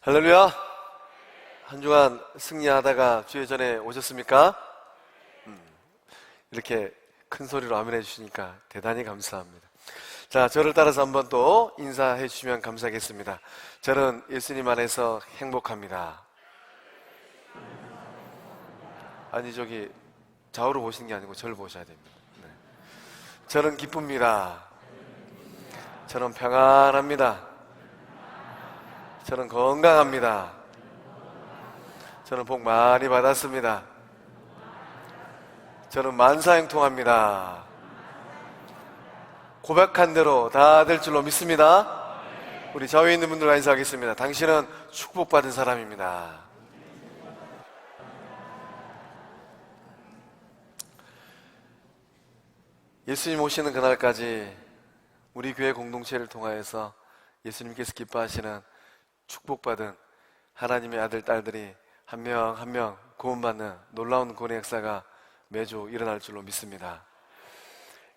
할렐루야. 한 주간 승리하다가 주의 전에 오셨습니까? 이렇게 큰 소리로 아멘 해주시니까 대단히 감사합니다. 자, 저를 따라서 한번 또 인사해 주시면 감사하겠습니다. 저는 예수님 안에서 행복합니다. 아니, 저기 좌우로 보시는 게 아니고 저를 보셔야 됩니다. 네. 저는 기쁩니다. 저는 평안합니다. 저는 건강합니다. 저는 복 많이 받았습니다. 저는 만사형통합니다. 고백한 대로 다 될 줄로 믿습니다. 우리 좌우에 있는 분들과 인사하겠습니다. 당신은 축복받은 사람입니다. 예수님 오시는 그날까지 우리 교회 공동체를 통하여서 예수님께서 기뻐하시는 축복받은 하나님의 아들, 딸들이 한 명 한 명 구원받는 놀라운 구원의 역사가 매주 일어날 줄로 믿습니다.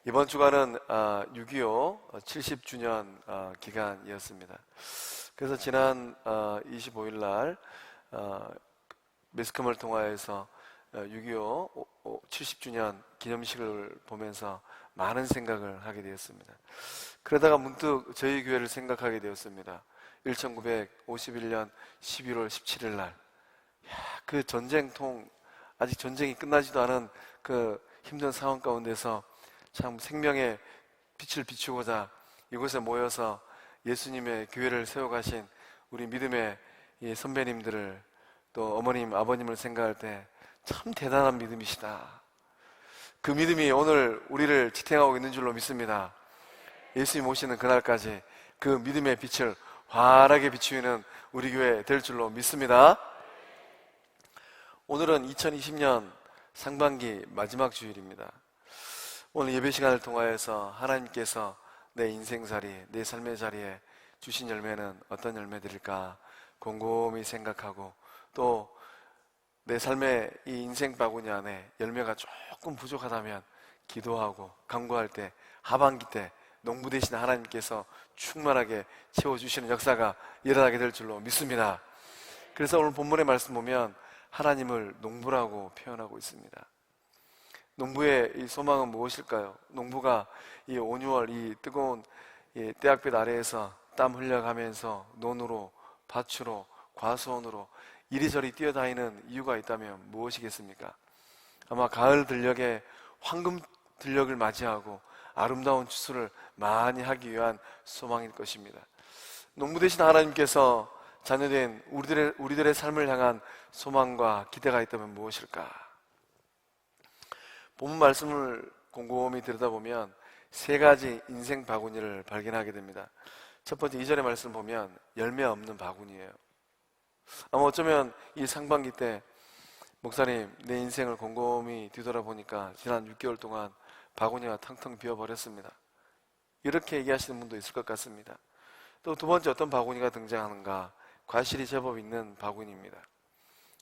이번 주간은 6.25 70주년 기간이었습니다. 그래서 지난 25일 날 매스컴을 통하여서 6.25 70주년 기념식을 보면서 많은 생각을 하게 되었습니다. 그러다가 문득 저희 교회를 생각하게 되었습니다. 1951년 11월 17일 날, 그 전쟁통, 아직 전쟁이 끝나지도 않은 그 힘든 상황 가운데서 참 생명의 빛을 비추고자 이곳에 모여서 예수님의 교회를 세워가신 우리 믿음의 이 선배님들을, 또 어머님, 아버님을 생각할 때 참 대단한 믿음이시다. 그 믿음이 오늘 우리를 지탱하고 있는 줄로 믿습니다. 예수님 오시는 그날까지 그 믿음의 빛을 환하게 비추는 우리 교회 될 줄로 믿습니다. 오늘은 2020년 상반기 마지막 주일입니다. 오늘 예배 시간을 통하여서 하나님께서 내 인생살이, 내 삶의 자리에 주신 열매는 어떤 열매들일까 곰곰이 생각하고, 또 내 삶의 이 인생 바구니 안에 열매가 조금 부족하다면 기도하고 간구할 때, 하반기 때 농부 되신 하나님께서 충만하게 채워주시는 역사가 일어나게 될 줄로 믿습니다. 그래서 오늘 본문의 말씀 보면 하나님을 농부라고 표현하고 있습니다. 농부의 이 소망은 무엇일까요? 농부가 이 온유월, 이 뜨거운 이 태양빛 아래에서 땀 흘려가면서 논으로, 밭으로, 과수원으로 이리저리 뛰어다니는 이유가 있다면 무엇이겠습니까? 아마 가을 들녘에 황금 들녘을 맞이하고 아름다운 추수를 많이 하기 위한 소망일 것입니다. 농부 되신 하나님께서 자녀된 우리들의 삶을 향한 소망과 기대가 있다면 무엇일까? 본문 말씀을 곰곰이 들여다보면 세 가지 인생 바구니를 발견하게 됩니다. 첫 번째 2절의 말씀 보면 열매 없는 바구니예요. 아마 어쩌면 이 상반기 때 목사님, 내 인생을 곰곰이 뒤돌아보니까 지난 6개월 동안 바구니가 텅텅 비어버렸습니다. 이렇게 얘기하시는 분도 있을 것 같습니다. 또 두 번째 어떤 바구니가 등장하는가? 과실이 제법 있는 바구니입니다.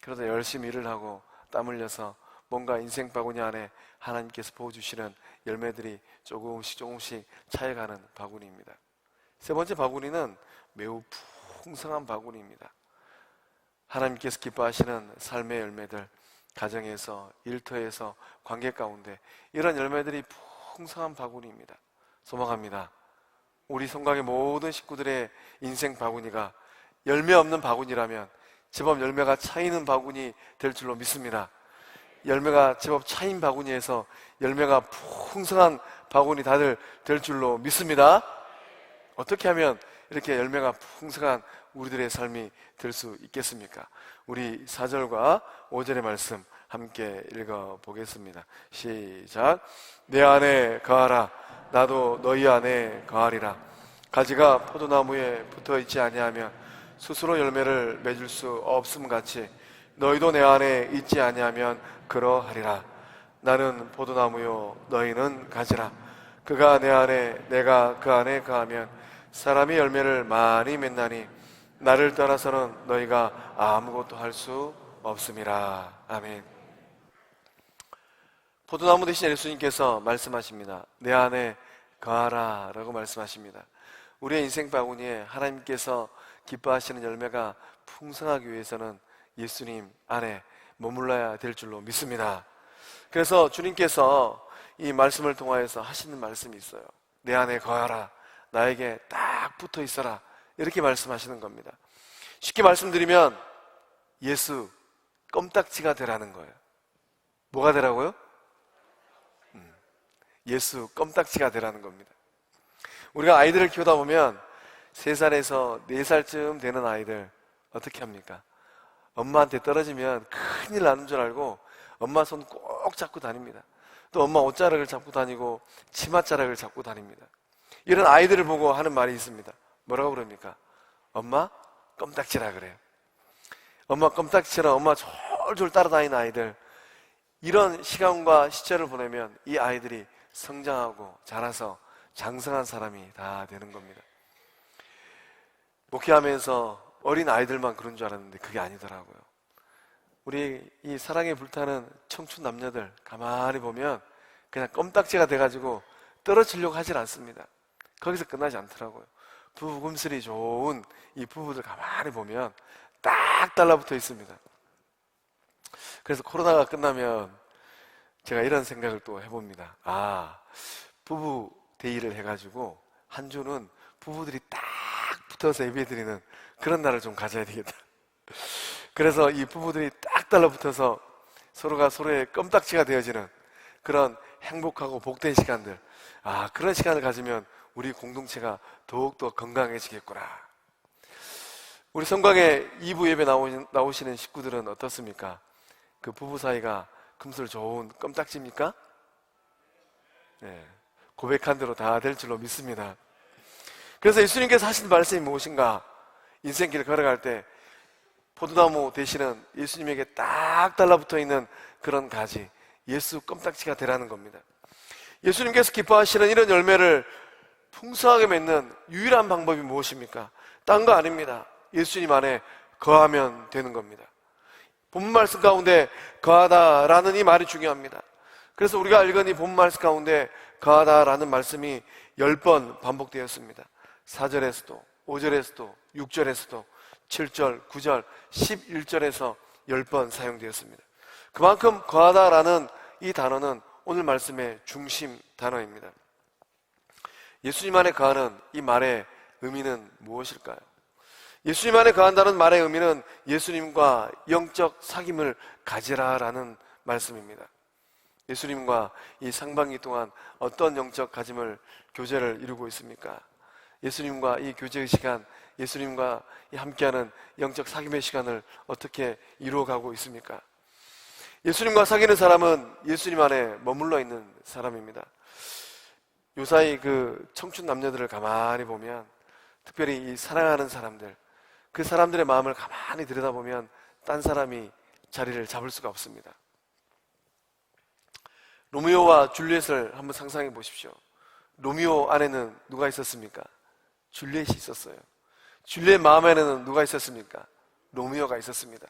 그러다 열심히 일을 하고 땀 흘려서 뭔가 인생 바구니 안에 하나님께서 부어주시는 열매들이 조금씩 차여가는 바구니입니다. 세 번째 바구니는 매우 풍성한 바구니입니다. 하나님께서 기뻐하시는 삶의 열매들, 가정에서, 일터에서, 관계 가운데 이런 열매들이 풍성한 바구니입니다. 소망합니다. 우리 성곽의 모든 식구들의 인생 바구니가 열매 없는 바구니라면 제법 열매가 차이는 바구니 될 줄로 믿습니다. 열매가 제법 차인 바구니에서 열매가 풍성한 바구니 다들 될 줄로 믿습니다. 어떻게 하면 이렇게 열매가 풍성한 우리들의 삶이 될 수 있겠습니까? 우리 4절과 5절의 말씀 함께 읽어보겠습니다. 시작. 내 안에 거하라. 나도 너희 안에 거하리라. 가지가 포도나무에 붙어있지 아니하면 스스로 열매를 맺을 수 없음 같이 너희도 내 안에 있지 아니하면 그러하리라. 나는 포도나무요 너희는 가지라. 그가 내 안에 내가 그 안에 거하면 사람이 열매를 많이 맺나니 나를 떠나서는 너희가 아무것도 할 수 없음이라. 아멘. 포도나무 되신 예수님께서 말씀하십니다. 내 안에 거하라 라고 말씀하십니다. 우리의 인생 바구니에 하나님께서 기뻐하시는 열매가 풍성하기 위해서는 예수님 안에 머물러야 될 줄로 믿습니다. 그래서 주님께서 이 말씀을 통하여서 하시는 말씀이 있어요. 내 안에 거하라, 나에게 딱 붙어 있어라, 이렇게 말씀하시는 겁니다. 쉽게 말씀드리면 예수 껌딱지가 되라는 거예요. 뭐가 되라고요? 예수 껌딱지가 되라는 겁니다. 우리가 아이들을 키우다 보면 3살에서 4살쯤 되는 아이들 어떻게 합니까? 엄마한테 떨어지면 큰일 나는 줄 알고 엄마 손 꼭 잡고 다닙니다. 또 엄마 옷자락을 잡고 다니고 치맛자락을 잡고 다닙니다. 이런 아이들을 보고 하는 말이 있습니다. 뭐라고 그럽니까? 엄마 껌딱지라 그래요. 엄마 껌딱지처럼 엄마 졸졸 따라다니는 아이들, 이런 시간과 시절을 보내면 이 아이들이 성장하고 자라서 장성한 사람이 다 되는 겁니다. 목회하면서 어린 아이들만 그런 줄 알았는데 그게 아니더라고요. 우리 이 사랑에 불타는 청춘 남녀들 가만히 보면 그냥 껌딱지가 돼가지고 떨어지려고 하질 않습니다. 거기서 끝나지 않더라고요. 부부 금슬이 좋은 이 부부들 가만히 보면 딱 달라붙어 있습니다. 그래서 코로나가 끝나면 제가 이런 생각을 또 해봅니다. 부부 데이를 해가지고 한 주는 부부들이 딱 붙어서 예배드리는 그런 날을 좀 가져야 되겠다. 그래서 이 부부들이 딱 달라붙어서 서로가 서로의 껌딱지가 되어지는 그런 행복하고 복된 시간들, 그런 시간을 가지면 우리 공동체가 더욱더 건강해지겠구나. 우리 성곽에 2부 예배 나오시는 식구들은 어떻습니까? 그 부부 사이가 금슬 좋은 껌딱지입니까? 네, 고백한 대로 다 될 줄로 믿습니다. 그래서 예수님께서 하신 말씀이 무엇인가? 인생길 걸어갈 때 포도나무 되시는 예수님에게 딱 달라붙어 있는 그런 가지, 예수 껌딱지가 되라는 겁니다. 예수님께서 기뻐하시는 이런 열매를 풍성하게 맺는 유일한 방법이 무엇입니까? 딴 거 아닙니다. 예수님 안에 거하면 되는 겁니다. 본문 말씀 가운데 거하다라는 이 말이 중요합니다. 그래서 우리가 읽은 이 본문 말씀 가운데 거하다라는 말씀이 10번 반복되었습니다. 4절에서도 5절에서도 6절에서도 7절, 9절, 11절에서 10번 사용되었습니다. 그만큼 거하다라는 이 단어는 오늘 말씀의 중심 단어입니다. 예수님 안에 거하는 이 말의 의미는 무엇일까요? 예수님 안에 거한다는 말의 의미는 예수님과 영적 사귐을 가지라라는 말씀입니다. 예수님과 이 상반기 동안 어떤 영적 교제를 이루고 있습니까? 예수님과 이 교제의 시간, 예수님과 이 함께하는 영적 사귐의 시간을 어떻게 이루어가고 있습니까? 예수님과 사귀는 사람은 예수님 안에 머물러 있는 사람입니다. 요사이 그 청춘 남녀들을 가만히 보면, 특별히 이 사랑하는 사람들, 그 사람들의 마음을 가만히 들여다보면 딴 사람이 자리를 잡을 수가 없습니다. 로미오와 줄리엣을 한번 상상해 보십시오. 로미오 안에는 누가 있었습니까? 줄리엣이 있었어요. 줄리엣 마음 안에는 누가 있었습니까? 로미오가 있었습니다.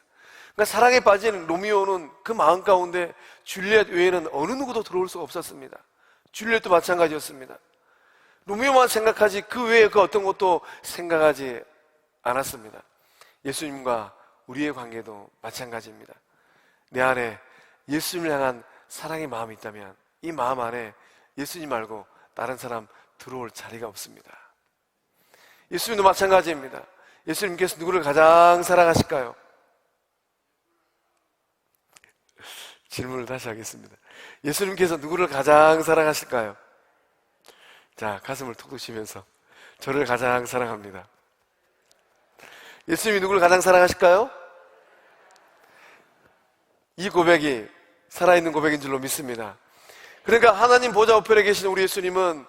그러니까 사랑에 빠진 로미오는 그 마음 가운데 줄리엣 외에는 어느 누구도 들어올 수가 없었습니다. 줄리엣도 마찬가지였습니다. 로미오만 생각하지 그 외에 그 어떤 것도 생각하지 않았습니다. 예수님과 우리의 관계도 마찬가지입니다. 내 안에 예수님을 향한 사랑의 마음이 있다면 이 마음 안에 예수님 말고 다른 사람 들어올 자리가 없습니다. 예수님도 마찬가지입니다. 예수님께서 누구를 가장 사랑하실까요? 질문을 다시 하겠습니다. 예수님께서 누구를 가장 사랑하실까요? 자, 가슴을 툭툭 치면서 저를 가장 사랑합니다. 예수님이 누구를 가장 사랑하실까요? 이 고백이 살아있는 고백인 줄로 믿습니다. 그러니까 하나님 보좌 우편에 계신 우리 예수님은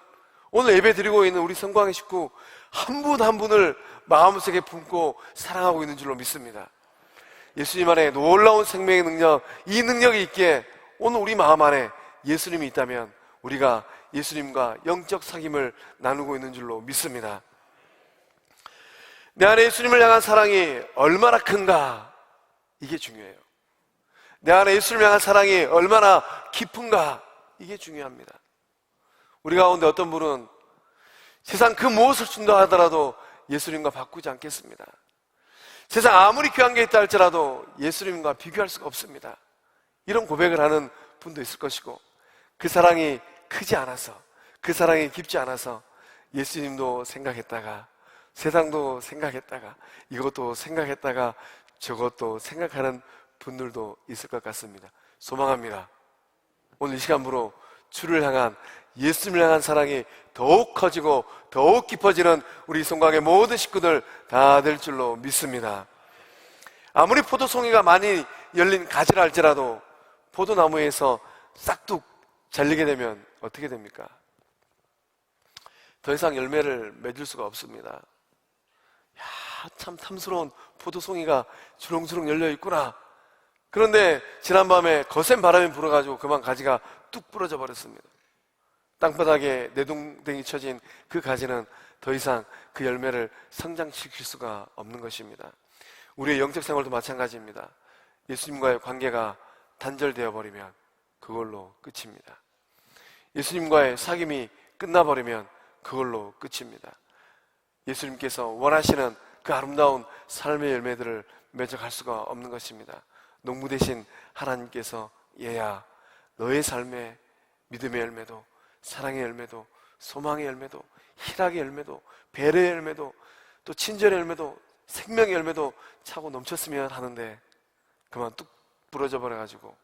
오늘 예배 드리고 있는 우리 성광의 식구 한 분 한 분을 마음속에 품고 사랑하고 있는 줄로 믿습니다. 예수님 안에 놀라운 생명의 능력, 이 능력이 있기에 오늘 우리 마음 안에 예수님이 있다면 우리가 예수님과 영적 사귐을 나누고 있는 줄로 믿습니다. 내 안에 예수님을 향한 사랑이 얼마나 큰가, 이게 중요해요. 내 안에 예수님을 향한 사랑이 얼마나 깊은가, 이게 중요합니다. 우리 가운데 어떤 분은 세상 그 무엇을 준다 하더라도 예수님과 바꾸지 않겠습니다. 세상 아무리 귀한 게 있다 할지라도 예수님과 비교할 수가 없습니다. 이런 고백을 하는 분도 있을 것이고, 그 사랑이 크지 않아서, 그 사랑이 깊지 않아서 예수님도 생각했다가, 세상도 생각했다가, 이것도 생각했다가, 저것도 생각하는 분들도 있을 것 같습니다. 소망합니다. 오늘 이 시간부로 주를 향한, 예수님을 향한 사랑이 더욱 커지고 더욱 깊어지는 우리 성곽의 모든 식구들 다 될 줄로 믿습니다. 아무리 포도송이가 많이 열린 가지라 할지라도 포도나무에서 싹둑 잘리게 되면 어떻게 됩니까? 더 이상 열매를 맺을 수가 없습니다. 야, 참 탐스러운 포도송이가 주렁주렁 열려 있구나. 그런데 지난밤에 거센 바람이 불어가지고 그만 가지가 뚝 부러져 버렸습니다. 땅바닥에 내동댕이 쳐진 그 가지는 더 이상 그 열매를 성장시킬 수가 없는 것입니다. 우리의 영적 생활도 마찬가지입니다. 예수님과의 관계가 단절되어 버리면 그걸로 끝입니다. 예수님과의 사귐이 끝나버리면 그걸로 끝입니다. 예수님께서 원하시는 그 아름다운 삶의 열매들을 맺어갈 수가 없는 것입니다. 농부 되신 하나님께서 얘야, 너의 삶의 믿음의 열매도, 사랑의 열매도, 소망의 열매도, 희락의 열매도, 배려의 열매도, 또 친절의 열매도, 생명의 열매도 차고 넘쳤으면 하는데 그만 뚝 부러져 버려가지고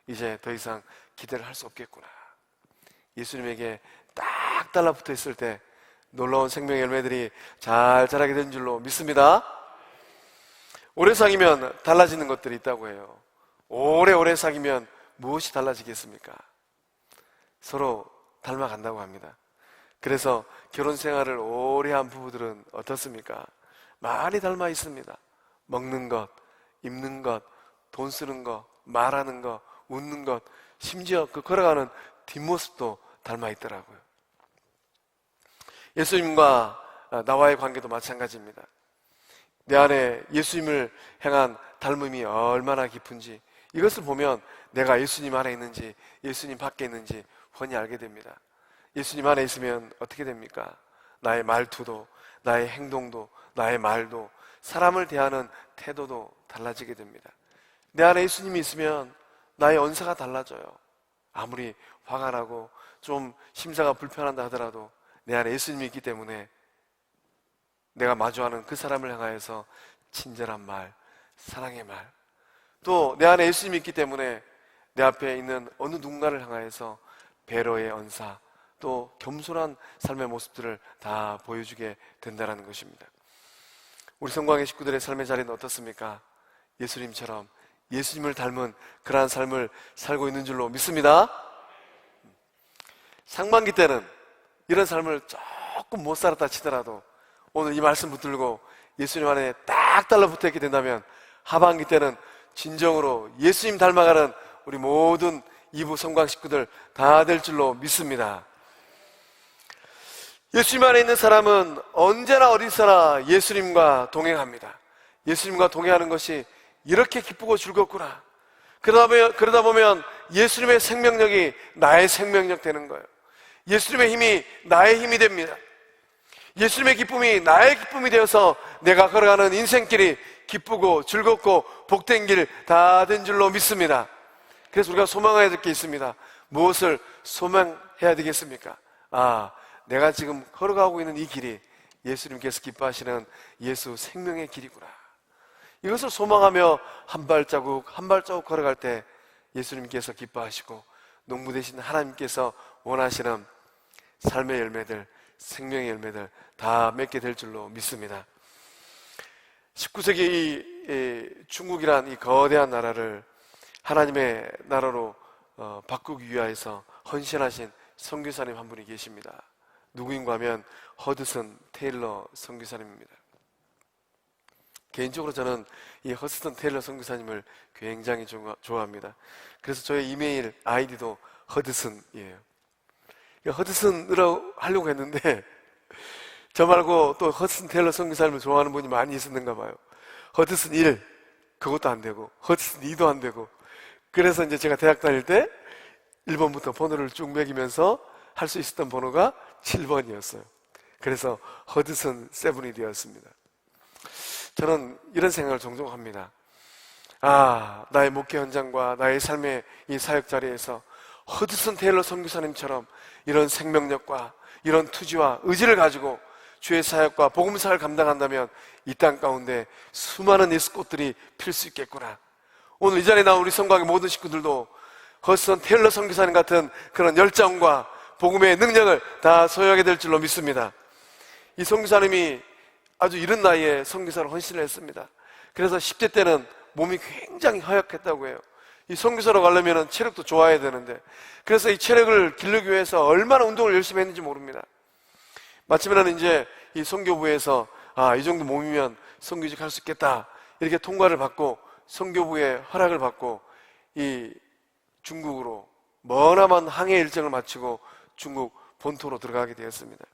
이제 더 이상 기대를 할 수 없겠구나. 예수님에게 딱 달라붙어 있을 때 놀라운 생명의 열매들이 잘 자라게 된 줄로 믿습니다. 오래 사귀면 달라지는 것들이 있다고 해요. 오래오래 사귀면 무엇이 달라지겠습니까? 서로 닮아간다고 합니다. 그래서 결혼 생활을 오래 한 부부들은 어떻습니까? 많이 닮아 있습니다. 먹는 것, 입는 것, 돈 쓰는 것, 말하는 것, 웃는 것, 심지어 그 걸어가는 뒷모습도 닮아 있더라고요. 예수님과 나와의 관계도 마찬가지입니다. 내 안에 예수님을 향한 닮음이 얼마나 깊은지, 이것을 보면 내가 예수님 안에 있는지 예수님 밖에 있는지 훤히 알게 됩니다. 예수님 안에 있으면 어떻게 됩니까? 나의 말투도, 나의 행동도, 나의 말도, 사람을 대하는 태도도 달라지게 됩니다. 내 안에 예수님이 있으면 나의 언사가 달라져요. 아무리 화가 나고 좀 심사가 불편한다 하더라도 내 안에 예수님이 있기 때문에 내가 마주하는 그 사람을 향하여서 친절한 말, 사랑의 말, 또 내 안에 예수님이 있기 때문에 내 앞에 있는 어느 누군가를 향하여서 배려의 언사, 또 겸손한 삶의 모습들을 다 보여주게 된다는 것입니다. 우리 성광의 식구들의 삶의 자리는 어떻습니까? 예수님처럼 예수님을 닮은 그러한 삶을 살고 있는 줄로 믿습니다. 상반기 때는 이런 삶을 조금 못 살았다 치더라도 오늘 이 말씀 붙들고 예수님 안에 딱 달라붙어 있게 된다면 하반기 때는 진정으로 예수님 닮아가는 우리 모든 이부 성광 식구들 다 될 줄로 믿습니다. 예수님 안에 있는 사람은 언제나 어디서나 예수님과 동행합니다. 예수님과 동행하는 것이 이렇게 기쁘고 즐겁구나. 그러다 보면 예수님의 생명력이 나의 생명력 되는 거예요. 예수님의 힘이 나의 힘이 됩니다. 예수님의 기쁨이 나의 기쁨이 되어서 내가 걸어가는 인생길이 기쁘고 즐겁고 복된 길 다 된 줄로 믿습니다. 그래서 우리가 소망해야 될 게 있습니다. 무엇을 소망해야 되겠습니까? 내가 지금 걸어가고 있는 이 길이 예수님께서 기뻐하시는 예수 생명의 길이구나. 이것을 소망하며 한 발자국 한 발자국 걸어갈 때 예수님께서 기뻐하시고 농부 되신 하나님께서 원하시는 삶의 열매들, 생명의 열매들 다 맺게 될 줄로 믿습니다. 19세기 이 중국이란 이 거대한 나라를 하나님의 나라로 바꾸기 위하여서 헌신하신 선교사님 한 분이 계십니다. 누구인가 하면 허드슨 테일러 선교사님입니다. 개인적으로 저는 이 허드슨 테일러 선교사님을 굉장히 좋아합니다. 그래서 저의 이메일 아이디도 허드슨이에요. 허드슨으로 하려고 했는데 저 말고 또 허드슨 테일러 선교사님을 좋아하는 분이 많이 있었는가 봐요. 허드슨 1 그것도 안 되고 허드슨 2도 안 되고, 그래서 이제 제가 대학 다닐 때 1번부터 번호를 쭉 매기면서 할 수 있었던 번호가 7번이었어요. 그래서 허드슨 세븐이 되었습니다. 저는 이런 생각을 종종 합니다. 나의 목회 현장과 나의 삶의 이 사역 자리에서 허드슨 테일러 선교사님처럼 이런 생명력과 이런 투지와 의지를 가지고 주의 사역과 복음사를 감당한다면 이 땅 가운데 수많은 예수 꽃들이 필 수 있겠구나. 오늘 이 자리에 나온 우리 성곽의 모든 식구들도 허드슨 테일러 선교사님 같은 그런 열정과 복음의 능력을 다 소유하게 될 줄로 믿습니다. 이 선교사님이 아주 이른 나이에 선교사로 헌신을 했습니다. 그래서 10대 때는 몸이 굉장히 허약했다고 해요. 이 선교사로 가려면 체력도 좋아야 되는데, 그래서 이 체력을 기르기 위해서 얼마나 운동을 열심히 했는지 모릅니다. 마침에는 이제 이 선교부에서 이 정도 몸이면 선교직 할 수 있겠다 이렇게 통과를 받고 선교부의 허락을 받고 이 중국으로 머나먼 항해 일정을 마치고 중국 본토로 들어가게 되었습니다.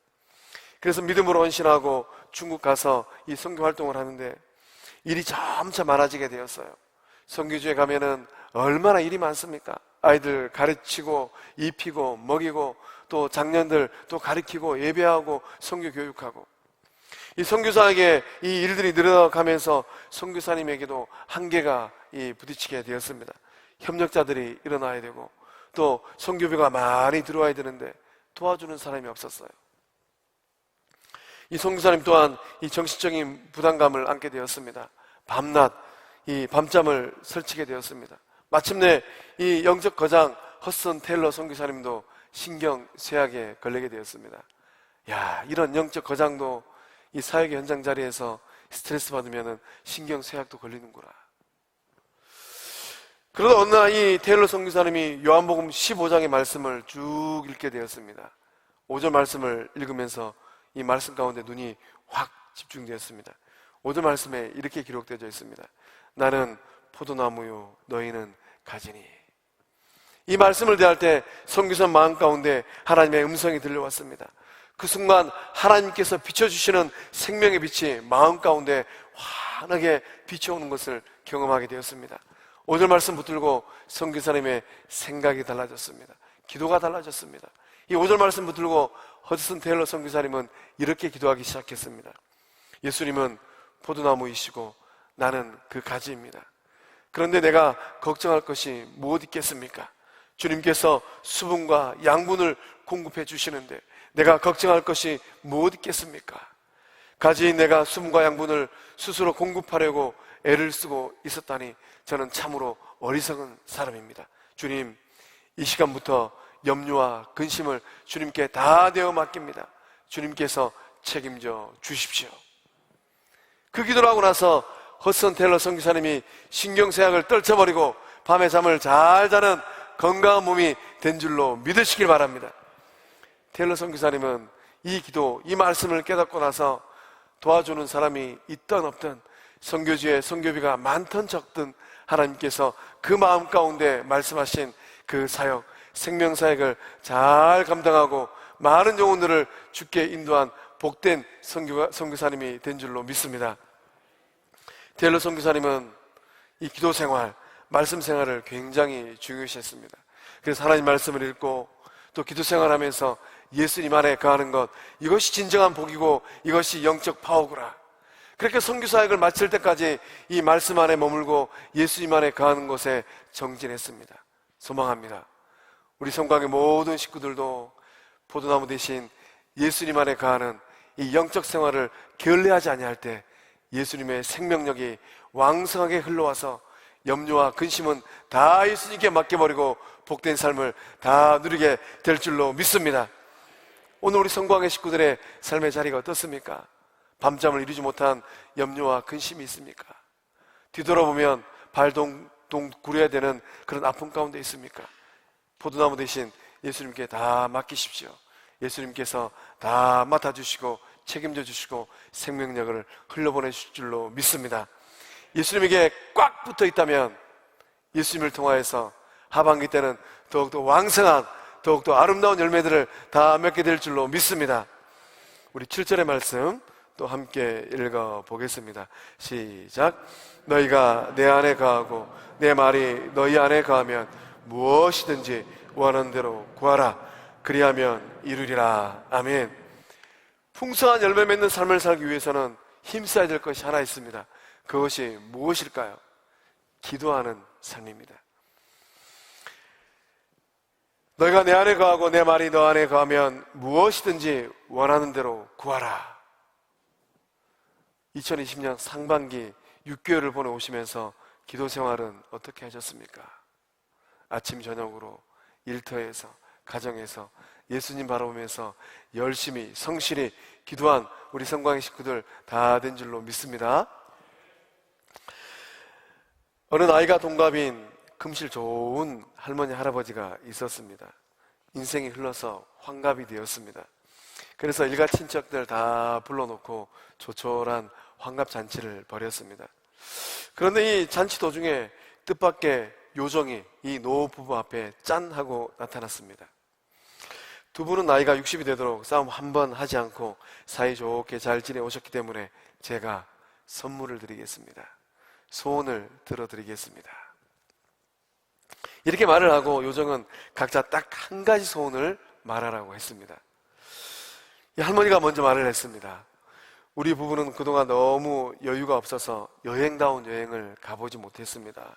그래서 믿음으로 헌신하고 중국 가서 이 선교 활동을 하는데 일이 점차 많아지게 되었어요. 선교지에 가면은 얼마나 일이 많습니까? 아이들 가르치고 입히고 먹이고 또 장년들 또 가르치고 예배하고 선교 교육하고, 이 선교사에게 이 일들이 늘어가면서 선교사님에게도 한계가 부딪히게 되었습니다. 협력자들이 일어나야 되고 또 선교비가 많이 들어와야 되는데 도와주는 사람이 없었어요. 이 선교사님 또한 이 정신적인 부담감을 안게 되었습니다. 밤낮 이 밤잠을 설치게 되었습니다. 마침내 이 영적 거장 허드슨 테일러 선교사님도 신경쇠약에 걸리게 되었습니다. 이런 영적 거장도 이 사역의 현장 자리에서 스트레스 받으면 신경쇠약도 걸리는구나. 그러다 어느 날 이 테일러 선교사님이 요한복음 15장의 말씀을 쭉 읽게 되었습니다. 5절 말씀을 읽으면서 이 말씀 가운데 눈이 확 집중되었습니다. 5절 말씀에 이렇게 기록되어 있습니다. 나는 포도나무요 너희는 가지니. 이 말씀을 대할 때 선교사 마음 가운데 하나님의 음성이 들려왔습니다. 그 순간 하나님께서 비춰주시는 생명의 빛이 마음 가운데 환하게 비춰오는 것을 경험하게 되었습니다. 5절 말씀 붙들고 선교사님의 생각이 달라졌습니다. 기도가 달라졌습니다. 이 5절 말씀 붙들고 허드슨 테일러 선교사님은 이렇게 기도하기 시작했습니다. 예수님은 포도나무이시고 나는 그 가지입니다. 그런데 내가 걱정할 것이 무엇 있겠습니까? 주님께서 수분과 양분을 공급해 주시는데 내가 걱정할 것이 무엇 있겠습니까? 가지인 내가 수분과 양분을 스스로 공급하려고 애를 쓰고 있었다니 저는 참으로 어리석은 사람입니다. 주님, 이 시간부터 염려와 근심을 주님께 다 내어 맡깁니다. 주님께서 책임져 주십시오. 그 기도를 하고 나서 허드슨 테일러 선교사님이 신경쇠약을 떨쳐버리고 밤에 잠을 잘 자는 건강한 몸이 된 줄로 믿으시길 바랍니다. 테일러 선교사님은 이 기도, 이 말씀을 깨닫고 나서 도와주는 사람이 있든 없든 선교지에 선교비가 많든 적든 하나님께서 그 마음 가운데 말씀하신 그 사역, 생명사역을 잘 감당하고 많은 영혼들을 주께 인도한 복된 선교사님이 된 줄로 믿습니다. 테일러 선교사님은 이 기도 생활, 말씀 생활을 굉장히 중요시했습니다. 그래서 하나님 말씀을 읽고 또 기도 생활하면서 예수님 안에 거하는 것, 이것이 진정한 복이고 이것이 영적 파워구나. 그렇게 선교 사역을 마칠 때까지 이 말씀 안에 머물고 예수님 안에 거하는 것에 정진했습니다. 소망합니다. 우리 성곽의 모든 식구들도 포도나무 대신 예수님 안에 거하는 이 영적 생활을 게을리하지 아니할 때 예수님의 생명력이 왕성하게 흘러와서 염려와 근심은 다 예수님께 맡겨버리고 복된 삶을 다 누리게 될 줄로 믿습니다. 오늘 우리 성곽의 식구들의 삶의 자리가 어떻습니까? 밤잠을 이루지 못한 염려와 근심이 있습니까? 뒤돌아보면 발동 구려야 되는 그런 아픔 가운데 있습니까? 포도나무 대신 예수님께 다 맡기십시오. 예수님께서 다 맡아주시고 책임져 주시고 생명력을 흘려보내실 줄로 믿습니다. 예수님에게 꽉 붙어 있다면 예수님을 통하여서 하반기 때는 더욱더 왕성한, 더욱더 아름다운 열매들을 다 맺게 될 줄로 믿습니다. 우리 7절의 말씀 또 함께 읽어보겠습니다. 시작. 너희가 내 안에 거하고 내 말이 너희 안에 거하면 무엇이든지 원하는 대로 구하라. 그리하면 이루리라. 아멘. 풍성한 열매 맺는 삶을 살기 위해서는 힘써야 될 것이 하나 있습니다. 그것이 무엇일까요? 기도하는 삶입니다. 너희가 내 안에 거하고 내 말이 너 안에 거하면 무엇이든지 원하는 대로 구하라. 2020년 상반기 6개월을 보내오시면서 기도 생활은 어떻게 하셨습니까? 아침 저녁으로 일터에서 가정에서 예수님 바라보면서 열심히 성실히 기도한 우리 성광의 식구들 다 된 줄로 믿습니다. 어느 나이가 동갑인 금실 좋은 할머니 할아버지가 있었습니다. 인생이 흘러서 환갑이 되었습니다. 그래서 일가 친척들 다 불러놓고 조촐한 환갑 잔치를 벌였습니다. 그런데 이 잔치 도중에 뜻밖의 요정이 이 노부부 앞에 짠 하고 나타났습니다. 두 분은 나이가 60이 되도록 싸움 한 번 하지 않고 사이좋게 잘 지내오셨기 때문에 제가 선물을 드리겠습니다. 소원을 들어드리겠습니다. 이렇게 말을 하고 요정은 각자 딱 한 가지 소원을 말하라고 했습니다. 이 할머니가 먼저 말을 했습니다. 우리 부부는 그동안 너무 여유가 없어서 여행다운 여행을 가보지 못했습니다.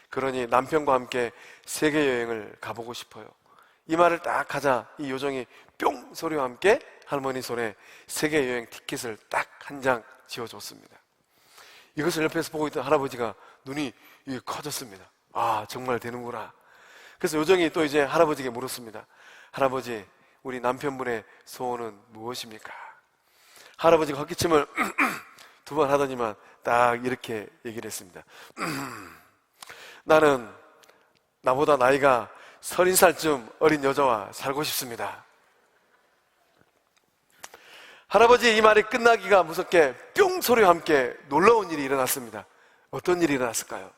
그러니 남편과 함께 세계 여행을 가보고 싶어요. 이 말을 딱 하자 이 요정이 뿅 소리와 함께 할머니 손에 세계 여행 티켓을 딱 한 장 지어줬습니다. 이것을 옆에서 보고 있던 할아버지가 눈이 커졌습니다. 아, 정말 되는구나. 그래서 요정이 또 이제 할아버지에게 물었습니다. 할아버지, 우리 남편분의 소원은 무엇입니까? 할아버지가 헛기침을 두 번 하더니만 딱 이렇게 얘기를 했습니다. 나는 나보다 나이가 30살쯤 어린 여자와 살고 싶습니다. 할아버지의 이 말이 끝나기가 무섭게 뿅 소리와 함께 놀라운 일이 일어났습니다. 어떤 일이 일어났을까요?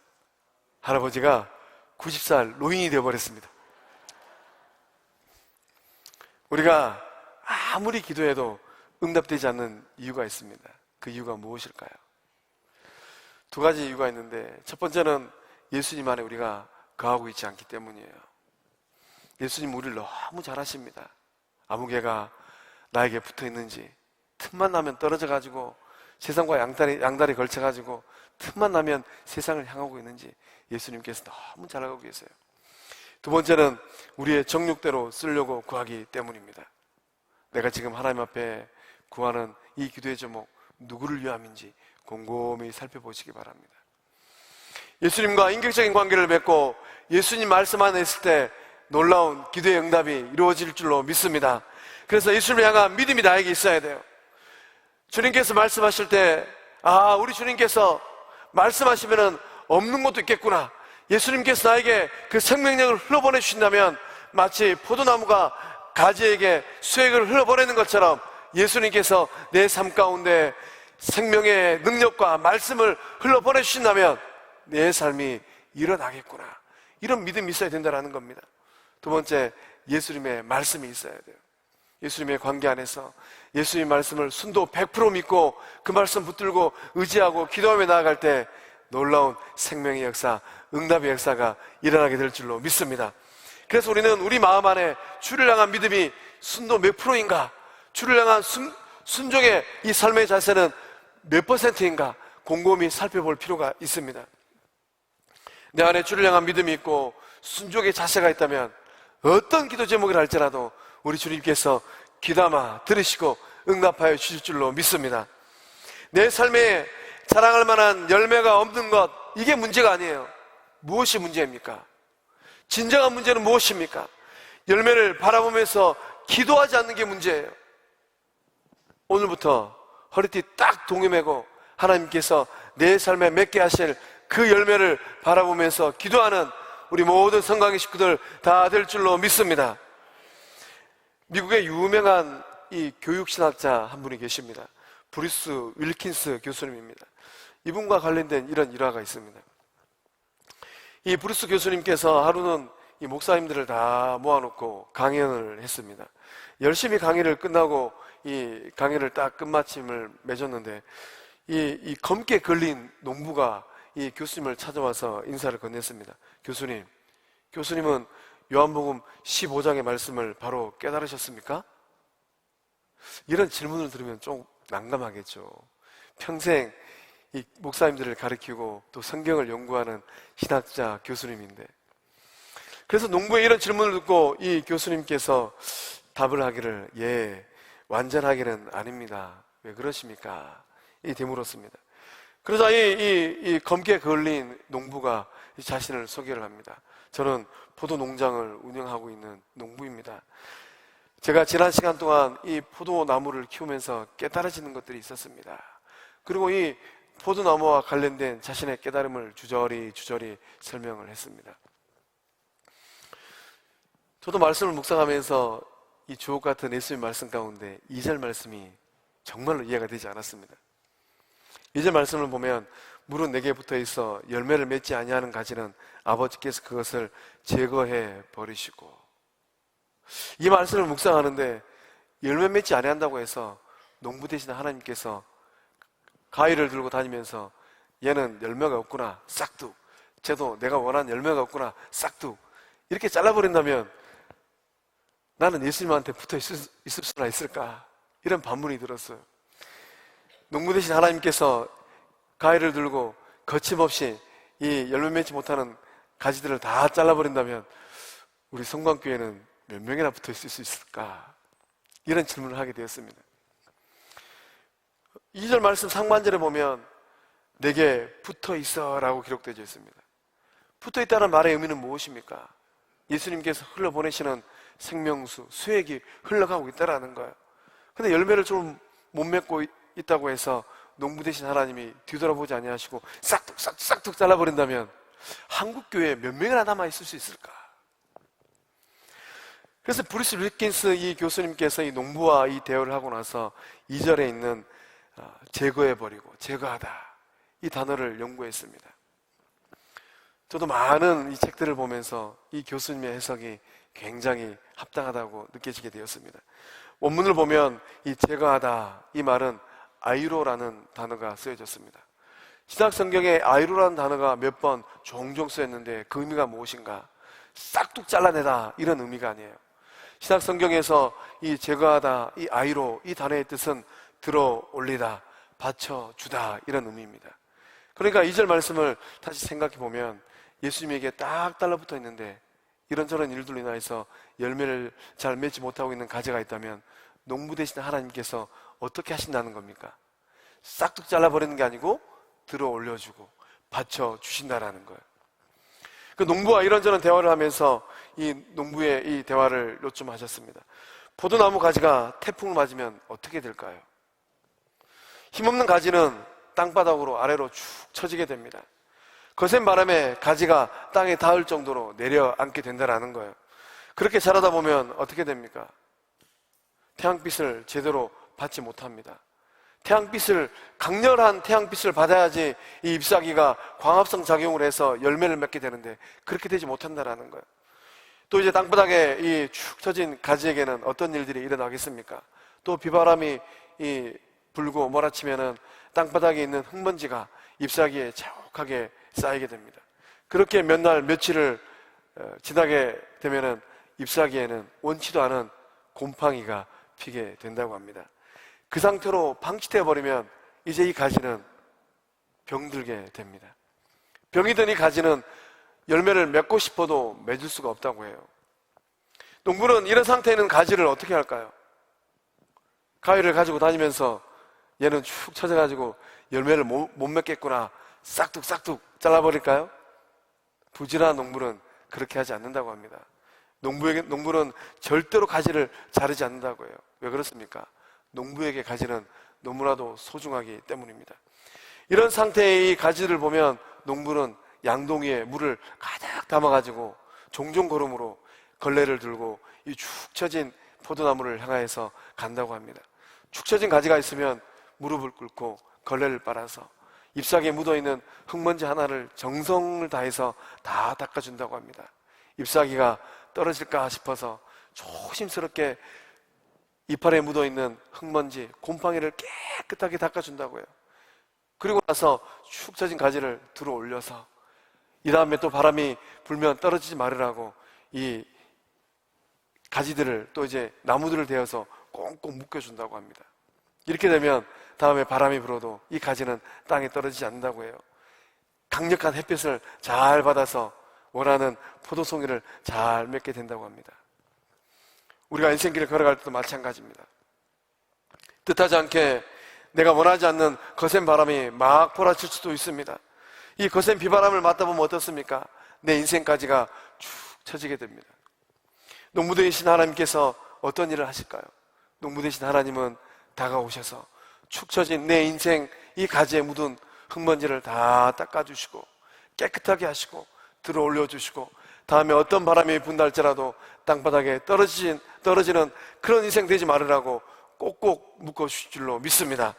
할아버지가 90살 노인이 되어버렸습니다. 우리가 아무리 기도해도 응답되지 않는 이유가 있습니다. 그 이유가 무엇일까요? 두 가지 이유가 있는데, 첫 번째는 예수님 안에 우리가 거하고 있지 않기 때문이에요. 예수님 우리를 너무 잘 아십니다. 아무 개가 나에게 붙어 있는지, 틈만 나면 떨어져가지고 세상과 양다리 걸쳐가지고 틈만 나면 세상을 향하고 있는지 예수님께서 너무 잘 알고 계세요. 두 번째는 우리의 정욕대로 쓰려고 구하기 때문입니다. 내가 지금 하나님 앞에 구하는 이 기도의 제목, 누구를 위함인지 곰곰이 살펴보시기 바랍니다. 예수님과 인격적인 관계를 맺고 예수님 말씀 안에 있을 때 놀라운 기도의 응답이 이루어질 줄로 믿습니다. 그래서 예수님을 향한 믿음이 나에게 있어야 돼요. 주님께서 말씀하실 때, 아, 우리 주님께서 말씀하시면은 없는 것도 있겠구나. 예수님께서 나에게 그 생명력을 흘러보내주신다면 마치 포도나무가 가지에게 수액을 흘러보내는 것처럼 예수님께서 내 삶 가운데 생명의 능력과 말씀을 흘러보내주신다면 내 삶이 일어나겠구나. 이런 믿음이 있어야 된다는 겁니다. 두 번째, 예수님의 말씀이 있어야 돼요. 예수님의 관계 안에서 예수님의 말씀을 순도 100% 믿고 그 말씀 붙들고 의지하고 기도하며 나아갈 때 놀라운 생명의 역사, 응답의 역사가 일어나게 될 줄로 믿습니다. 그래서 우리는 우리 마음 안에 주를 향한 믿음이 순도 몇 프로인가, 주를 향한 순종의 이 삶의 자세는 몇 %인가 곰곰이 살펴볼 필요가 있습니다. 내 안에 주를 향한 믿음이 있고 순종의 자세가 있다면 어떤 기도 제목을 할지라도 우리 주님께서 귀담아 들으시고 응답하여 주실 줄로 믿습니다. 내 삶에 자랑할 만한 열매가 없는 것, 이게 문제가 아니에요. 무엇이 문제입니까? 진정한 문제는 무엇입니까? 열매를 바라보면서 기도하지 않는 게 문제예요. 오늘부터 허리띠 딱 동여매고 하나님께서 내 삶에 맺게 하실 그 열매를 바라보면서 기도하는 우리 모든 성강의 식구들 다 될 줄로 믿습니다. 미국의 유명한 이 교육신학자 한 분이 계십니다. 브루스 윌킨스 교수님입니다. 이분과 관련된 이런 일화가 있습니다. 이 브루스 교수님께서 하루는 이 목사님들을 다 모아놓고 강연을 했습니다. 열심히 강의를 끝나고 이 강의를 딱 끝마침을 맺었는데 이 검게 걸린 농부가 이 교수님을 찾아와서 인사를 건넸습니다. 교수님은 요한복음 15장의 말씀을 바로 깨달으셨습니까? 이런 질문을 들으면 좀 난감하겠죠. 평생 이 목사님들을 가르치고 또 성경을 연구하는 신학자 교수님인데, 그래서 농부의 이런 질문을 듣고 이 교수님께서 답을 하기를, 예, 완전하게는 아닙니다. 왜 그러십니까? 이 되물었습니다. 그러자 이 검게 걸린 농부가 자신을 소개를 합니다. 저는 포도 농장을 운영하고 있는 농부입니다. 제가 지난 시간 동안 이 포도나무를 키우면서 깨달아지는 것들이 있었습니다. 그리고 이 포도나무와 관련된 자신의 깨달음을 주저리 설명을 했습니다. 저도 말씀을 묵상하면서 이 주옥 같은 예수님 말씀 가운데 2절 말씀이 정말로 이해가 되지 않았습니다. 2절 말씀을 보면, 물은 내게 붙어 있어 열매를 맺지 아니하는 가지는 아버지께서 그것을 제거해 버리시고. 이 말씀을 묵상하는데 열매 맺지 아니한다고 해서 농부 되신 하나님께서 가위를 들고 다니면서 얘는 열매가 없구나, 싹둑, 쟤도 내가 원하는 열매가 없구나, 싹둑, 이렇게 잘라버린다면 나는 예수님한테 붙어 있을 수나 있을까? 이런 반문이 들었어요. 농부 되신 하나님께서 가위를 들고 거침없이 이 열매 맺지 못하는 가지들을 다 잘라버린다면 우리 성광교회는 몇 명이나 붙어 있을 수 있을까? 이런 질문을 하게 되었습니다. 2절 말씀 상반절에 보면 내게 붙어 있어 라고 기록되어 있습니다. 붙어 있다는 말의 의미는 무엇입니까? 예수님께서 흘러보내시는 생명수, 수액이 흘러가고 있다는 거예요. 근데 열매를 좀 못 맺고 있다고 해서 농부 되신 하나님이 뒤돌아보지 아니하시고 싹둑 잘라버린다면 한국 교회에 몇 명이나 남아있을 수 있을까? 그래서 브루스 윌킨스 이 교수님께서 이 농부와 이 대화를 하고 나서 2절에 있는 제거해버리고, 제거하다, 이 단어를 연구했습니다. 저도 많은 이 책들을 보면서 이 교수님의 해석이 굉장히 합당하다고 느껴지게 되었습니다. 원문을 보면 이 제거하다, 이 말은 아이로라는 단어가 쓰여졌습니다. 신약 성경에 아이로라는 단어가 몇 번 종종 쓰였는데 그 의미가 무엇인가? 싹둑 잘라내다, 이런 의미가 아니에요. 신약 성경에서 이 제거하다, 이 아이로, 이 단어의 뜻은 들어 올리다, 받쳐주다, 이런 의미입니다. 그러니까 2절 말씀을 다시 생각해 보면 예수님에게 딱 달라붙어 있는데 이런저런 일들로 인해서 열매를 잘 맺지 못하고 있는 가지가 있다면 농부 되신 하나님께서 어떻게 하신다는 겁니까? 싹둑 잘라버리는 게 아니고 들어 올려주고 받쳐주신다라는 거예요. 그 농부와 이런저런 대화를 하면서 이 농부의 이 대화를 요점하셨습니다. 포도나무 가지가 태풍을 맞으면 어떻게 될까요? 힘없는 가지는 땅바닥으로 아래로 축 처지게 됩니다. 거센 바람에 가지가 땅에 닿을 정도로 내려앉게 된다는 거예요. 그렇게 자라다 보면 어떻게 됩니까? 태양빛을 제대로 받지 못합니다. 강렬한 태양빛을 받아야지 이 잎사귀가 광합성 작용을 해서 열매를 맺게 되는데 그렇게 되지 못한다는 거예요. 또 이제 땅바닥에 이 축 처진 가지에게는 어떤 일들이 일어나겠습니까? 또 비바람이 불고 몰아치면은 땅바닥에 있는 흙먼지가 잎사귀에 자욱하게 쌓이게 됩니다. 그렇게 몇 날 며칠을 지나게 되면은 잎사귀에는 원치도 않은 곰팡이가 피게 된다고 합니다. 그 상태로 방치되어 버리면 이제 이 가지는 병들게 됩니다. 병이 든 이 가지는 열매를 맺고 싶어도 맺을 수가 없다고 해요. 농부는 이런 상태에 있는 가지를 어떻게 할까요? 가위를 가지고 다니면서 얘는 축 처져가지고 열매를 못 맺겠구나, 싹둑 잘라버릴까요? 부지런한 농부는 그렇게 하지 않는다고 합니다. 농부는 절대로 가지를 자르지 않는다고 해요. 왜 그렇습니까? 농부에게 가지는 너무나도 소중하기 때문입니다. 이런 상태의 이 가지를 보면 농부는 양동이에 물을 가득 담아가지고 종종 걸음으로 걸레를 들고 이 축 처진 포도나무를 향하여서 간다고 합니다. 축 처진 가지가 있으면 무릎을 꿇고 걸레를 빨아서 잎사귀에 묻어있는 흙먼지 하나를 정성을 다해서 다 닦아준다고 합니다. 잎사귀가 떨어질까 싶어서 조심스럽게 이파리에 묻어있는 흙먼지, 곰팡이를 깨끗하게 닦아준다고 해요. 그리고 나서 축 처진 가지를 들어 올려서 이 다음에 또 바람이 불면 떨어지지 말으라고 이 가지들을 또 이제 나무들을 대어서 꽁꽁 묶여준다고 합니다. 이렇게 되면 다음에 바람이 불어도 이 가지는 땅에 떨어지지 않는다고 해요. 강력한 햇볕을 잘 받아서 원하는 포도송이를 잘 맺게 된다고 합니다. 우리가 인생길을 걸어갈 때도 마찬가지입니다. 뜻하지 않게 내가 원하지 않는 거센 바람이 막 몰아칠 수도 있습니다. 이 거센 비바람을 맞다 보면 어떻습니까? 내 인생까지가 축 처지게 됩니다. 농부되신 하나님께서 어떤 일을 하실까요? 농부되신 하나님은 다가오셔서 축 처진 내 인생 이 가지에 묻은 흙먼지를 다 닦아주시고 깨끗하게 하시고 들어 올려주시고 다음에 어떤 바람이 분다 할지라도 땅바닥에 떨어지는 그런 인생 되지 말으라고 꼭꼭 묶어주실 줄로 믿습니다.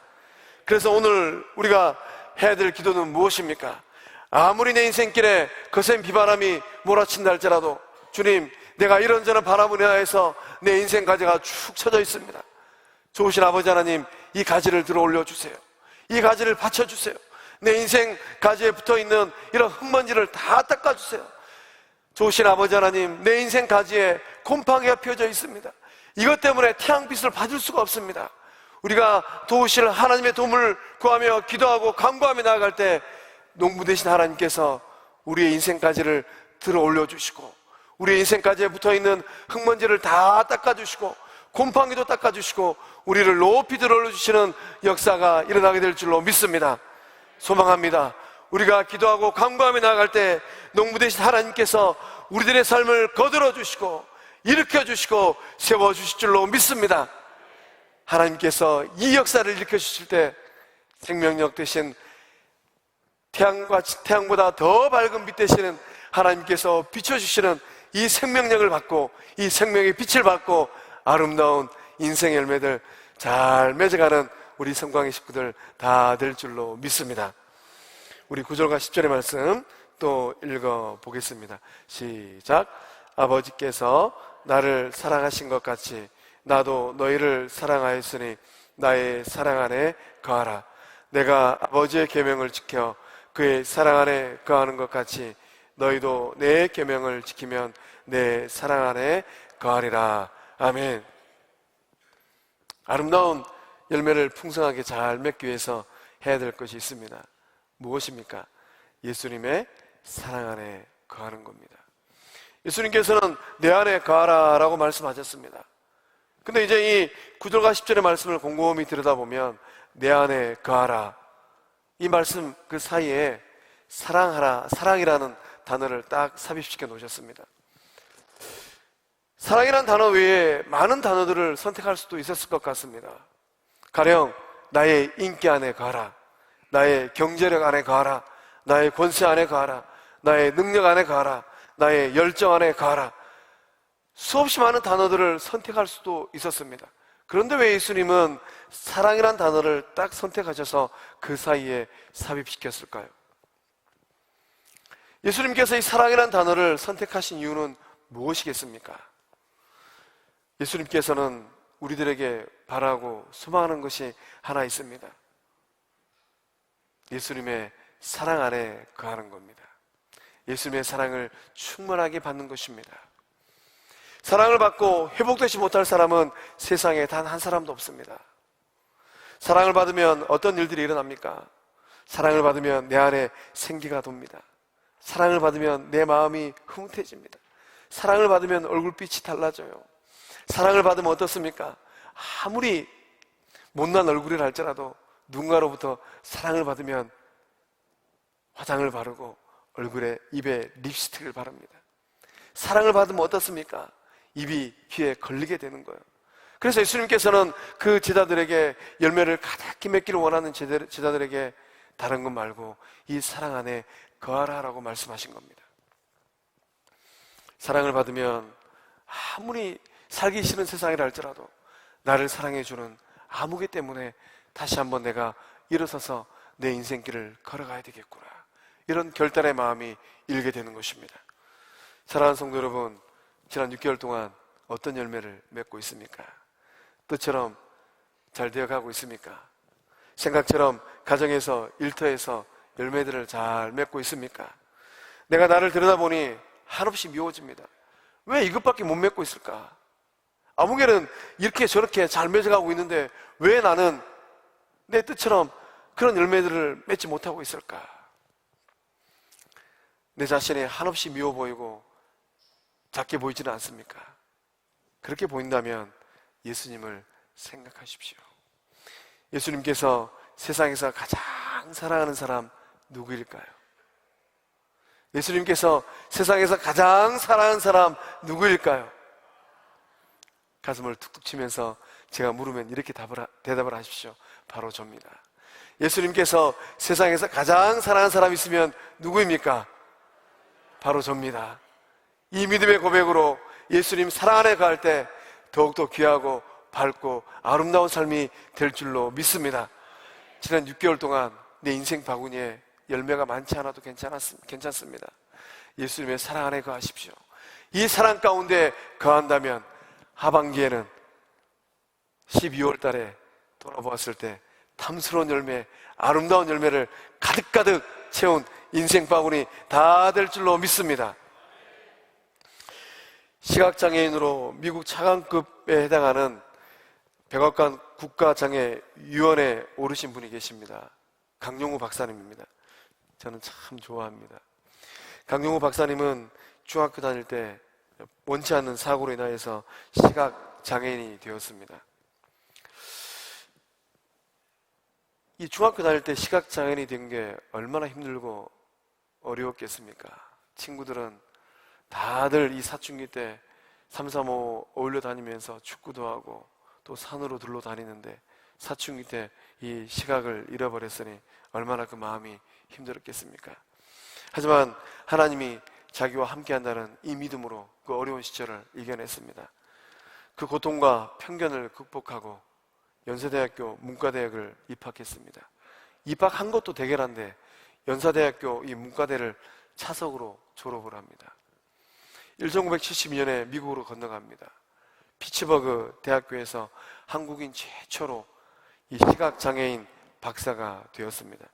그래서 오늘 우리가 해야 될 기도는 무엇입니까? 아무리 내 인생길에 거센 비바람이 몰아친다 할지라도 주님, 내가 이런저런 바람을 인하여서 내 인생 가지가 축 처져 있습니다. 좋으신 아버지 하나님, 이 가지를 들어 올려주세요. 이 가지를 받쳐주세요. 내 인생 가지에 붙어있는 이런 흙먼지를 다 닦아주세요. 좋으신 아버지 하나님, 내 인생 가지에 곰팡이가 피어져 있습니다. 이것 때문에 태양빛을 받을 수가 없습니다. 우리가 도우실 하나님의 도움을 구하며 기도하고 간구하며 나아갈 때 농부 되신 하나님께서 우리의 인생 가지를 들어 올려주시고 우리의 인생 가지에 붙어있는 흙먼지를 다 닦아주시고 곰팡이도 닦아주시고 우리를 높이 들어 올려주시는 역사가 일어나게 될 줄로 믿습니다. 소망합니다. 우리가 기도하고 간구하며 나아갈 때 농부 되신 하나님께서 우리들의 삶을 거들어 주시고 일으켜 주시고 세워 주실 줄로 믿습니다. 하나님께서 이 역사를 일으켜 주실 때 생명력 되신 태양보다 더 밝은 빛 되시는 하나님께서 비춰주시는 이 생명력을 받고 이 생명의 빛을 받고 아름다운 인생 열매들 잘 맺어가는 우리 성광의 식구들 다 될 줄로 믿습니다. 우리 9절과 10절의 말씀 또 읽어보겠습니다. 시작. 아버지께서 나를 사랑하신 것 같이 나도 너희를 사랑하였으니 나의 사랑 안에 거하라. 내가 아버지의 계명을 지켜 그의 사랑 안에 거하는 것 같이 너희도 내 계명을 지키면 내 사랑 안에 거하리라. 아멘. 아름다운 열매를 풍성하게 잘 맺기 위해서 해야 될 것이 있습니다. 무엇입니까? 예수님의 사랑 안에 거하는 겁니다. 예수님께서는 내 안에 거하라 라고 말씀하셨습니다. 근데 이제 이 9절과 10절의 말씀을 곰곰이 들여다보면 내 안에 거하라 이 말씀 그 사이에 사랑하라, 사랑이라는 단어를 딱 삽입시켜 놓으셨습니다. 사랑이라는 단어 외에 많은 단어들을 선택할 수도 있었을 것 같습니다. 가령 나의 인기 안에 거하라, 나의 경제력 안에 거하라, 나의 권세 안에 거하라, 나의 능력 안에 거하라, 나의 열정 안에 거하라. 수없이 많은 단어들을 선택할 수도 있었습니다. 그런데 왜 예수님은 사랑이란 단어를 딱 선택하셔서 그 사이에 삽입시켰을까요? 예수님께서 이 사랑이란 단어를 선택하신 이유는 무엇이겠습니까? 예수님께서는 우리들에게 바라고 소망하는 것이 하나 있습니다. 예수님의 사랑 안에 거하는 겁니다. 예수님의 사랑을 충만하게 받는 것입니다. 사랑을 받고 회복되지 못할 사람은 세상에 단 한 사람도 없습니다. 사랑을 받으면 어떤 일들이 일어납니까? 사랑을 받으면 내 안에 생기가 돕니다. 사랑을 받으면 내 마음이 흐뭇해집니다. 사랑을 받으면 얼굴빛이 달라져요. 사랑을 받으면 어떻습니까? 아무리 못난 얼굴이라 할지라도 누군가로부터 사랑을 받으면 화장을 바르고 얼굴에 입에 립스틱을 바릅니다. 사랑을 받으면 어떻습니까? 입이 귀에 걸리게 되는 거예요. 그래서 예수님께서는 그 제자들에게 열매를 가득히 맺기를 원하는 제자들에게 다른 것 말고 이 사랑 안에 거하라라고 말씀하신 겁니다. 사랑을 받으면 아무리 살기 싫은 세상이라 할지라도 나를 사랑해주는 아무개 때문에 다시 한번 내가 일어서서 내 인생길을 걸어가야 되겠구나, 이런 결단의 마음이 일게 되는 것입니다. 사랑하는 성도 여러분, 지난 6개월 동안 어떤 열매를 맺고 있습니까? 뜻처럼 잘 되어가고 있습니까? 생각처럼 가정에서 일터에서 열매들을 잘 맺고 있습니까? 내가 나를 들여다보니 한없이 미워집니다. 왜 이것밖에 못 맺고 있을까? 아무개는 이렇게 저렇게 잘 맺어가고 있는데 왜 나는 내 뜻처럼 그런 열매들을 맺지 못하고 있을까? 내 자신이 한없이 미워 보이고 작게 보이지는 않습니까? 그렇게 보인다면 예수님을 생각하십시오. 예수님께서 세상에서 가장 사랑하는 사람 누구일까요? 예수님께서 세상에서 가장 사랑하는 사람 누구일까요? 가슴을 툭툭 치면서 제가 물으면 이렇게 대답을 하십시오. 바로 접니다. 예수님께서 세상에서 가장 사랑하는 사람 있으면 누구입니까? 바로 접니다. 이 믿음의 고백으로 예수님 사랑 안에 거할 때 더욱더 귀하고 밝고 아름다운 삶이 될 줄로 믿습니다. 지난 6개월 동안 내 인생 바구니에 열매가 많지 않아도 괜찮습니다. 예수님의 사랑 안에 거하십시오. 이 사랑 가운데 거한다면 하반기에는 12월 달에 돌아보았을 때 탐스러운 열매, 아름다운 열매를 가득가득 채운 인생 바구니 다 될 줄로 믿습니다. 시각장애인으로 미국 차관급에 해당하는 백악관 국가장애위원회에 오르신 분이 계십니다. 강용우 박사님입니다. 저는 참 좋아합니다. 강용우 박사님은 중학교 다닐 때 원치 않는 사고로 인하여서 시각장애인이 되었습니다. 이 중학교 다닐 때 시각장애인이 된 게 얼마나 힘들고 어려웠겠습니까? 친구들은 다들 이 사춘기 때 335 어울려 다니면서 축구도 하고 또 산으로 둘러 다니는데 사춘기 때 이 시각을 잃어버렸으니 얼마나 그 마음이 힘들었겠습니까? 하지만 하나님이 자기와 함께 한다는 이 믿음으로 그 어려운 시절을 이겨냈습니다. 그 고통과 편견을 극복하고 연세대학교 문과대학을 입학했습니다. 입학한 것도 대결한데 연세대학교 이 문과대를 차석으로 졸업을 합니다. 1972년에 미국으로 건너갑니다. 피츠버그 대학교에서 한국인 최초로 이 시각장애인 박사가 되었습니다.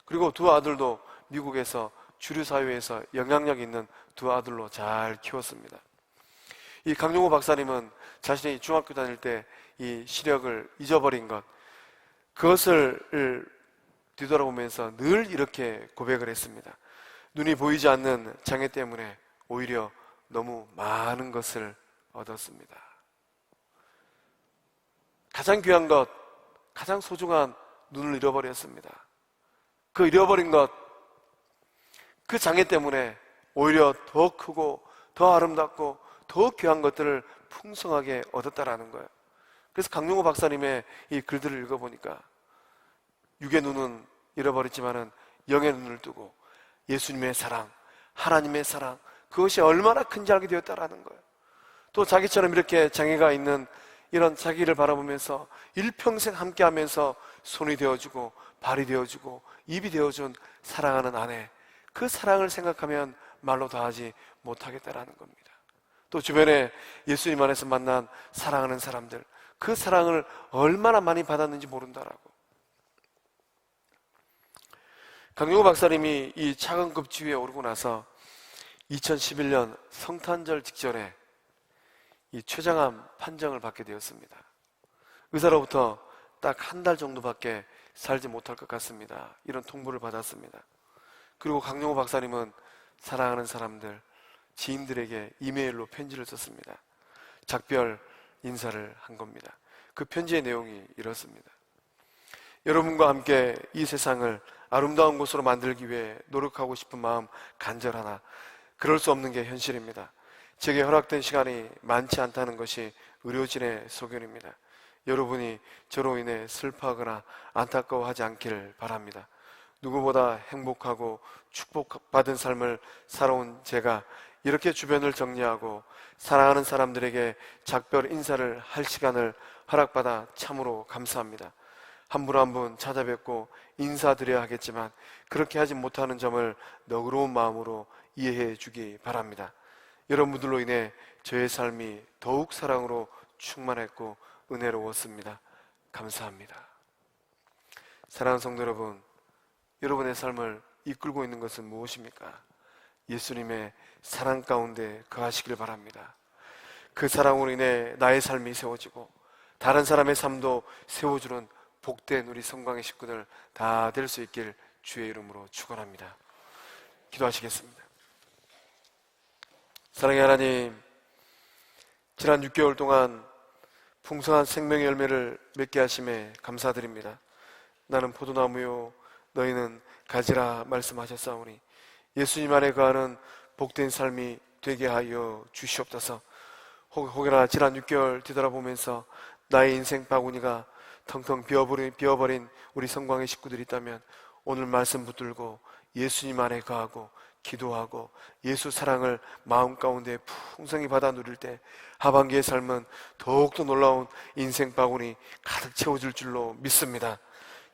그리고 두 아들도 미국에서 주류사회에서 영향력 있는 두 아들로 잘 키웠습니다. 이 강용호 박사님은 자신이 중학교 다닐 때 이 시력을 잊어버린 것, 그것을 뒤돌아보면서 늘 이렇게 고백을 했습니다. 눈이 보이지 않는 장애 때문에 오히려 너무 많은 것을 얻었습니다. 가장 귀한 것, 가장 소중한 눈을 잃어버렸습니다. 그 잃어버린 것, 그 장애 때문에 오히려 더 크고 더 아름답고 더 귀한 것들을 풍성하게 얻었다라는 거예요. 그래서 강용호 박사님의 이 글들을 읽어보니까 육의 눈은 잃어버렸지만은 영의 눈을 뜨고 예수님의 사랑, 하나님의 사랑, 그것이 얼마나 큰지 알게 되었다라는 거예요. 또 자기처럼 이렇게 장애가 있는 이런 자기를 바라보면서 일평생 함께하면서 손이 되어주고 발이 되어주고 입이 되어준 사랑하는 아내, 그 사랑을 생각하면 말로 다하지 못하겠다라는 겁니다. 또 주변에 예수님 안에서 만난 사랑하는 사람들, 그 사랑을 얼마나 많이 받았는지 모른다라고. 강용호 박사님이 이 차관급 지위에 오르고 나서 2011년 성탄절 직전에 이 췌장암 판정을 받게 되었습니다. 의사로부터 딱 한 달 정도밖에 살지 못할 것 같습니다. 이런 통보를 받았습니다. 그리고 강용호 박사님은 사랑하는 사람들, 지인들에게 이메일로 편지를 썼습니다. 작별 인사를 한 겁니다. 그 편지의 내용이 이렇습니다. 여러분과 함께 이 세상을 아름다운 곳으로 만들기 위해 노력하고 싶은 마음 간절하나 그럴 수 없는 게 현실입니다. 제게 허락된 시간이 많지 않다는 것이 의료진의 소견입니다. 여러분이 저로 인해 슬퍼하거나 안타까워하지 않기를 바랍니다. 누구보다 행복하고 축복받은 삶을 살아온 제가 이렇게 주변을 정리하고 사랑하는 사람들에게 작별 인사를 할 시간을 허락받아 참으로 감사합니다. 한 분 한 분 찾아뵙고 인사드려야 하겠지만 그렇게 하지 못하는 점을 너그러운 마음으로 이해해 주기 바랍니다. 여러분들로 인해 저의 삶이 더욱 사랑으로 충만했고 은혜로웠습니다. 감사합니다. 사랑하는 성도 여러분, 여러분의 삶을 이끌고 있는 것은 무엇입니까? 예수님의 사랑 가운데 거하시길 바랍니다. 그 사랑으로 인해 나의 삶이 세워지고 다른 사람의 삶도 세워주는 복된 우리 성광의 식구들 다 될 수 있길 주의 이름으로 축원합니다. 기도하시겠습니다. 사랑의 하나님, 지난 6개월 동안 풍성한 생명의 열매를 맺게 하심에 감사드립니다. 나는 포도나무요 너희는 가지라 말씀하셨사오니 예수님 안에 거하는 복된 삶이 되게 하여 주시옵소서. 혹여나 지난 6개월 뒤돌아보면서 나의 인생 바구니가 텅텅 비어버린 우리 성광의 식구들이 있다면 오늘 말씀 붙들고 예수님 안에 거하고 기도하고 예수 사랑을 마음 가운데 풍성히 받아 누릴 때 하반기의 삶은 더욱더 놀라운 인생 바구니 가득 채워질 줄로 믿습니다.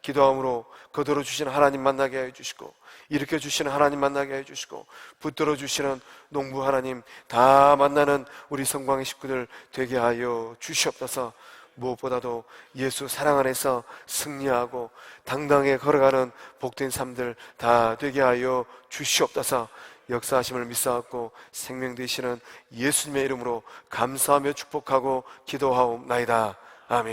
기도함으로 거들어 주시는 하나님 만나게 해 주시고 일으켜 주시는 하나님 만나게 해 주시고 붙들어 주시는 농부 하나님 다 만나는 우리 성광의 식구들 되게 하여 주시옵소서. 무엇보다도 예수 사랑 안에서 승리하고 당당하게 걸어가는 복된 삶들 다 되게 하여 주시옵소서. 역사하심을 믿사옵고 생명 되시는 예수님의 이름으로 감사하며 축복하고 기도하옵나이다. 아멘.